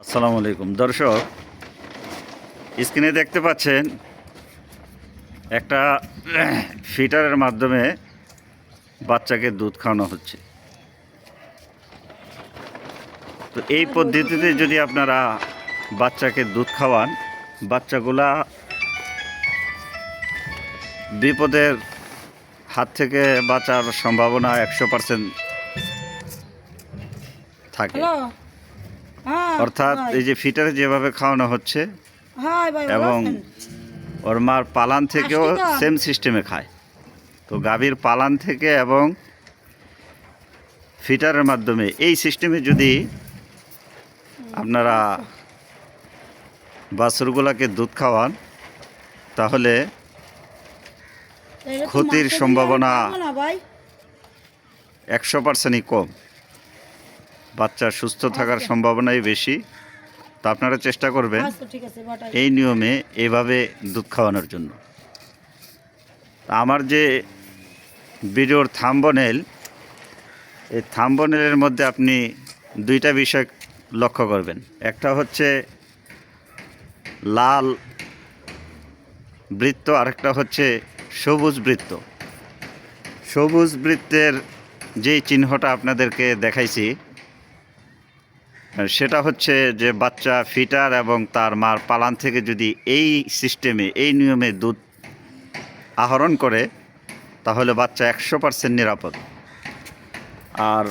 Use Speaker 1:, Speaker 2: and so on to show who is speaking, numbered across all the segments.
Speaker 1: আসসালামু আলাইকুম দর্শক, স্ক্রিনে দেখতে পাচ্ছেন একটা ফিটারের মাধ্যমে বাচ্চাকে দুধ খাওয়ানো হচ্ছে। তো এই পদ্ধতিতে যদি আপনারা বাচ্চাকে দুধ খাওয়ান, বাচ্চাগুলা বিপদের হাত থেকে বাঁচার সম্ভাবনা 100% থাকে। অর্থাৎ এই যে ফিটারে যেভাবে খাওয়ানো হচ্ছে এবং ওর মার পালান থেকেও সেম সিস্টেমে খায়। তো গাভীর পালান থেকে এবং ফিটারের মাধ্যমে এই সিস্টেমে যদি আপনারা বাছুরগুলাকে দুধ খাওয়ান, তাহলে ক্ষতির সম্ভাবনা 100%ই কম, বাচ্চা সুস্থ থাকার সম্ভাবনাই বেশি। তো আপনারা চেষ্টা করবেন এই নিয়মে এইভাবে দুধ খাওয়ানোর জন্য। আমার যে ভিডিওর থাম্বনেল, এই থাম্বনেলের মধ্যে আপনি দুইটা বিষয় লক্ষ্য করবেন। একটা হচ্ছে লাল বৃত্ত, আরেকটা হচ্ছে সবুজ বৃত্ত। সবুজ বৃত্তের যেই চিহ্নটা আপনাদেরকে দেখাইছি, সেটা হচ্ছে যে বাচ্চা ফিটার এবং তার মার পালান থেকে যদি এই সিস্টেমে এই নিয়মে দুধ আহরণ করে, তাহলে বাচ্চা 100% নিরাপদ। আর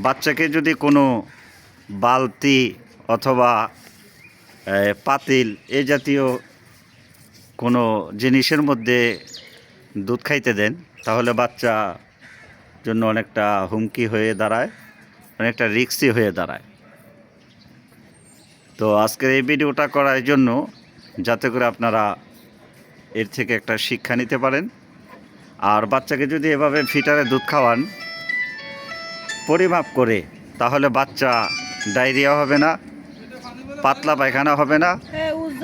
Speaker 1: বাচ্চাকে যদি কোনো বালতি অথবা পাতিল এই জাতীয় কোনো জিনিসের মধ্যে দুধ খাইতে দেন, তাহলে বাচ্চা জন্য অনেকটা হুমকি হয়ে দাঁড়ায়, অনেকটা রিস্কি হয়ে দাঁড়ায়। তো আজকের এই ভিডিওটা করার জন্য, যাতে করে আপনারা এর থেকে একটা শিক্ষা নিতে পারেন। আর বাচ্চাকে যদি এভাবে ফিটারে দুধ খাওয়ান পরিমাপ করে, তাহলে বাচ্চা ডায়রিয়া হবে না, পাতলা পায়খানা হবে না,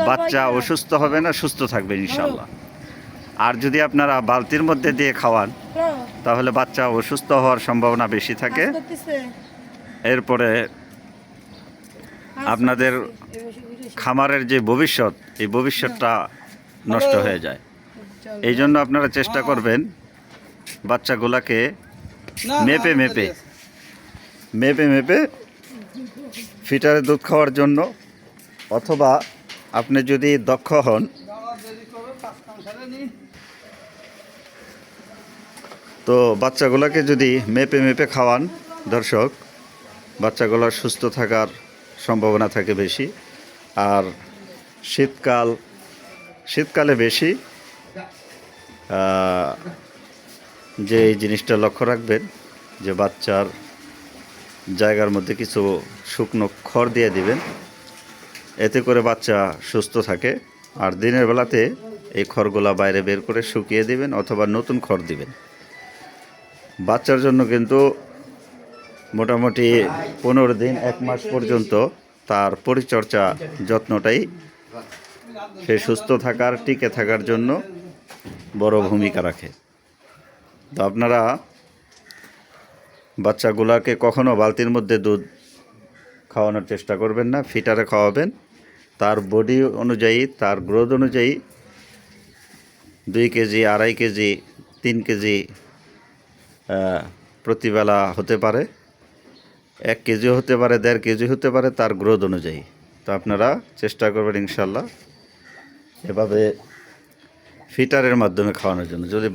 Speaker 1: বাচ্চা অসুস্থ হবে না, সুস্থ থাকবে ইনশাল্লাহ। আর যদি আপনারা বালতির মধ্যে দিয়ে খাওয়ান, তাহলে বাচ্চা অসুস্থ হওয়ার সম্ভাবনা বেশি থাকে। এরপরে আপনাদের খামারের যে ভবিষ্যৎ, এই ভবিষ্যৎটা নষ্ট হয়ে যায়। এই জন্য আপনারা চেষ্টা করবেন বাচ্চাগুলাকে মেপে মেপে ফিটারে দুধ খাওয়ার জন্য, অথবা আপনি যদি দক্ষ হন, তো বাচ্চাগুলোকে যদি মেপে খাওয়ান দর্শক, বাচ্চাগুলোর সুস্থ থাকার সম্ভাবনা থাকে বেশি। আর শীতকালে বেশি যে এই জিনিসটা লক্ষ্য রাখবেন, যে বাচ্চার জায়গার মধ্যে কিছু শুকনো খড় দিয়ে দিবেন, এতে করে বাচ্চা সুস্থ থাকে। আর দিনের বেলাতে এই খড়গুলা বাইরে বের করে শুকিয়ে দিবেন, অথবা নতুন খড় দিবেন। বাচ্চার জন্য কিন্তু মোটামুটি 15 দিন 1 মাস পর্যন্ত তার পরিচর্যা যত্নটাই সে সুস্থ থাকার, টিকে থাকার জন্য বড় ভূমিকা রাখে। তো আপনারা বাচ্চাগুলাকে কখনো বালতির মধ্যে দুধ খাওয়ানোর চেষ্টা করবেন না, ফিটারে খাওয়াবেন। তার বডি অনুযায়ী, তার গ্রোথ অনুযায়ী 2 কেজি, 2.5 কেজি, 3 কেজি প্রতিবেলা হতে পারে, 1 কেজিও হতে পারে, 1.5 কেজি হতে পারে, তার গ্রোথ অনুযায়ী। তো আপনারা চেষ্টা করবেন ইনশাল্লাহ এভাবে ফিটারের মাধ্যমে খাওয়ানোর জন্য। যদি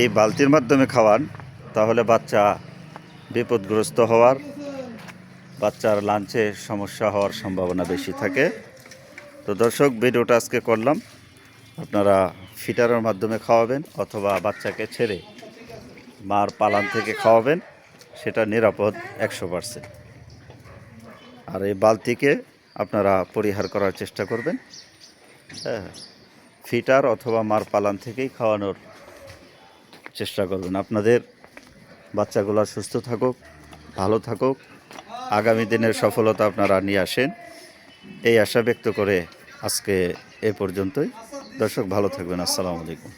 Speaker 1: এই বালতির মাধ্যমে খাওয়ান, তাহলে বাচ্চা বিপদগ্রস্ত হওয়ার, বাচ্চার লাঞ্চে সমস্যা হওয়ার সম্ভাবনা বেশি থাকে। তো দর্শক, ভিডিওটা আজকে করলাম, আপনারা ফিটারের মাধ্যমে খাওয়াবেন অথবা বাচ্চাকে ছেড়ে মার পালান থেকে খাওয়াবেন, সেটা নিরাপদ 100%। আর এই বালতিকে আপনারা পরিহার করার চেষ্টা করবেন। হ্যাঁ, ফিটার অথবা মার পালান থেকেই খাওয়ানোর চেষ্টা করবেন। আপনাদের বাচ্চাগুলো সুস্থ থাকুক, ভালো থাকুক, আগামী দিনের সফলতা আপনারা নিয়ে আসেন, এই আশা ব্যক্ত করে আজকে এ পর্যন্তই। দর্শক, ভালো থাকবেন। আসসালামু আলাইকুম।